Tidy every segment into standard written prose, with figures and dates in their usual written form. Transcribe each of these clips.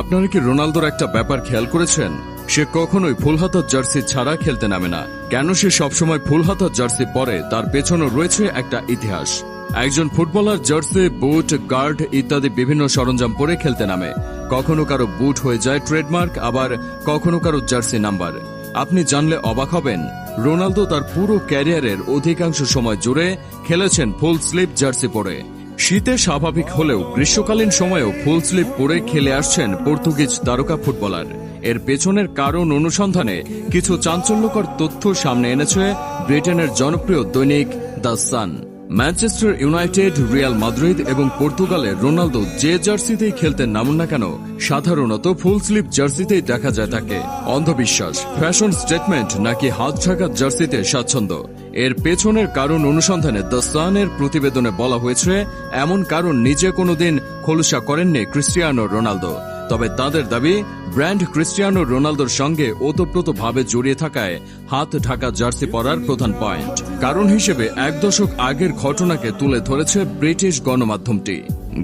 আপনারা কি রোনালদোর একটা ব্যাপার খেয়াল করেছেন? সে কখনোই ফুল হাতা জার্সি ছাড়া খেলতে নামে না। কেন সে সবসময় ফুল হাতা জার্সি পরে, তার পেছনে রয়েছে একটা ইতিহাস। একজন ফুটবলার জার্সি, বুট, গার্ড ইত্যাদি বিভিন্ন সরঞ্জাম পরে খেলতে নামে। কখনো কারো বুট হয়ে যায় ট্রেডমার্ক, আবার কখনো কারো জার্সি নাম্বার। আপনি জানলে অবাক হবেন, রোনালদো তার পুরো ক্যারিয়ারের অধিকাংশ সময় জুড়ে খেলেছেন ফুল স্লিভ জার্সি পরে। শীতে স্বাভাবিক হলেও গ্রীষ্মকালীন সময়েও ফুল স্লিভ পরে খেলে আসছেন পর্তুগিজ তারকা ফুটবলার। এর পেছনের কারণ অনুসন্ধানে কিছু চাঞ্চল্যকর তথ্য সামনে এনেছে ব্রিটেনের জনপ্রিয় দৈনিক the sun. Manchester United, Real Madrid এবং পর্তুগালের রোনালদো যে জার্সিতেই খেলতে নামুন না কেন, সাধারণত ফুল স্লিভ জার্সিতেই দেখা যায় তাকে। অন্ধবিশ্বাস, ফ্যাশন স্টেটমেন্ট নাকি হাত ঢাকা জার্সিতে স্বাচ্ছন্দ্য? এর পেছনের কারণ অনুসন্ধানে দ্য সানের প্রতিবেদনে বলা হয়েছে, এমন কারণ নিজে কোনোদিন খোলসা করেননি ক্রিস্টিয়ানো রোনালদো। তবে তাদের দাবি, ব্র্যান্ড ক্রিস্টিয়ানো রোনালদোর সঙ্গে ওতপ্রোতভাবে জড়িয়ে থাকায় হাত ঢাকা জার্সি পরার প্রধান পয়েন্ট। কারণ হিসেবে এক দশক আগের ঘটনাকে তুলে ধরেছে ব্রিটিশ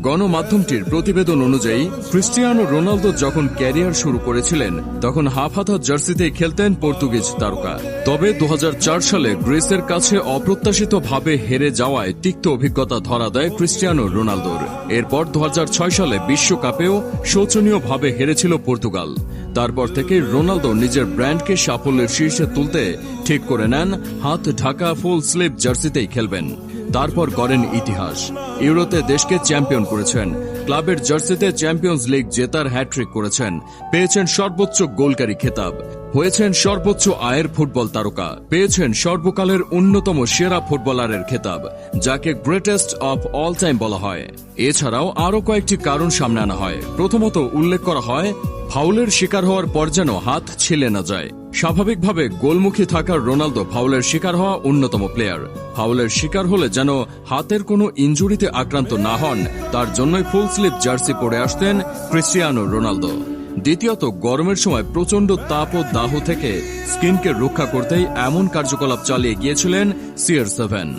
গণমাধ্যমটির প্রতিবেদন অনুযায়ী, ক্রিস্টিয়ানো রোনালদো যখন ক্যারিয়ার শুরু করেছিলেন তখন হাফ হাতা জার্সিতেই খেলতেন পর্তুগিজ তারকা। তবে 2004 সালে গ্রিসের কাছে অপ্রত্যাশিতভাবে হেরে যাওয়ায় তিক্ত অভিজ্ঞতা ধরা দেয় ক্রিস্টিয়ানো রোনালদোর। এরপর 2006 সালে বিশ্বকাপেও শোচনীয়ভাবে হেরেছিল পর্তুগাল। তারপর থেকে রোনালদো নিজের ব্র্যান্ডকে সাফল্যের শীর্ষে তুলতে ঠিক করে নেন হাত ঢাকা ফুল স্লিভ জার্সিতেই খেলবেন। তারপর করেন ইতিহাস। ইউরোতে দেশকে চ্যাম্পিয়ন করেছেন, ক্লাবের জার্সিতে চ্যাম্পিয়ন্স লিগ জেতার হ্যাট্রিক করেছেন, পেয়েছেন সর্বোচ্চ গোলকারী খেতাব, হয়েছেন সর্বোচ্চ আয়ের ফুটবল তারকা, পেয়েছেন সর্বকালের অন্যতম সেরা ফুটবলারের খেতাব, যাকে গ্রেটেস্ট অফ অল টাইম বলা হয়। এছাড়াও আরও কয়েকটি কারণ সামনে আনা হয়। প্রথমত উল্লেখ করা হয়, ফাউলের শিকার হওয়ার পর যেন হাত ছিলে না যায়। স্বাভাবিকভাবে গোলমুখী থাকার রোনালদো ফাউলের শিকার হওয়া অন্যতম প্লেয়ার। ফাউলের শিকার হলে যেন হাতের কোনো ইনজুরিতে আক্রান্ত না হন, তার জন্যই ফুল স্লিভ জার্সি পরে আসতেন ক্রিস্টিয়ানো রোনালদো। দ্বিতীয়ত, গরমের সময় প্রচণ্ড তাপ ও দাহ থেকে স্কিনকে রক্ষা করতেই এমন কার্যকলাপ চালিয়ে গিয়েছিলেন CR7।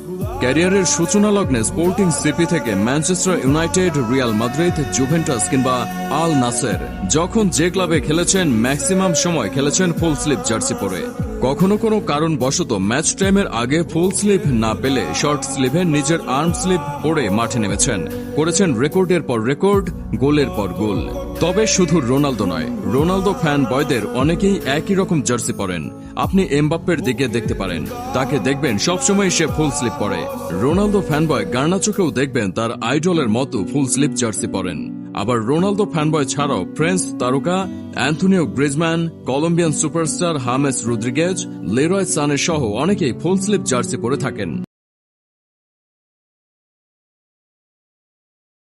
ক্যারিয়ারের সূচনা লগ্নে স্পোর্টিং সিপি থেকে Manchester United, Real Madrid, Juventus কিংবা আল নাসের, যখন যে ক্লাবে খেলেছেন ম্যাক্সিমাম সময় খেলেছেন ফুল স্লিভ জার্সি পরে। কখনো কোনো কারণবশত ম্যাচ টাইমের আগে ফুল স্লিভ না পেলে শর্ট স্লিভে নিজের আর্ম স্লিভ পরে মাঠে নেমেছেন, করেছেন রেকর্ডের পর রেকর্ড, গোলের পর গোল। তবে শুধু রোনালদো নয়, রোনালদো ফ্যান বয়দের অনেকেই একই রকম জার্সি পরেন। আপনি এমবাপ্পের দিকে দেখতে পারেন, তাকে দেখবেন সবসময় সে ফুল স্লিভ পরে। রোনালদো ফ্যানবয় গার্নাচোকেও দেখবেন তার আইডলের মতো ফুল স্লিভ জার্সি পরেন। আবার রোনালদো ফ্যানবয় ছাড়াও ফ্রেঞ্চ তারকা Antoine Griezmann, Colombian superstar James Rodriguez, Leroy Sane সহ অনেকেই ফুল স্লিভ জার্সি পরে থাকেন।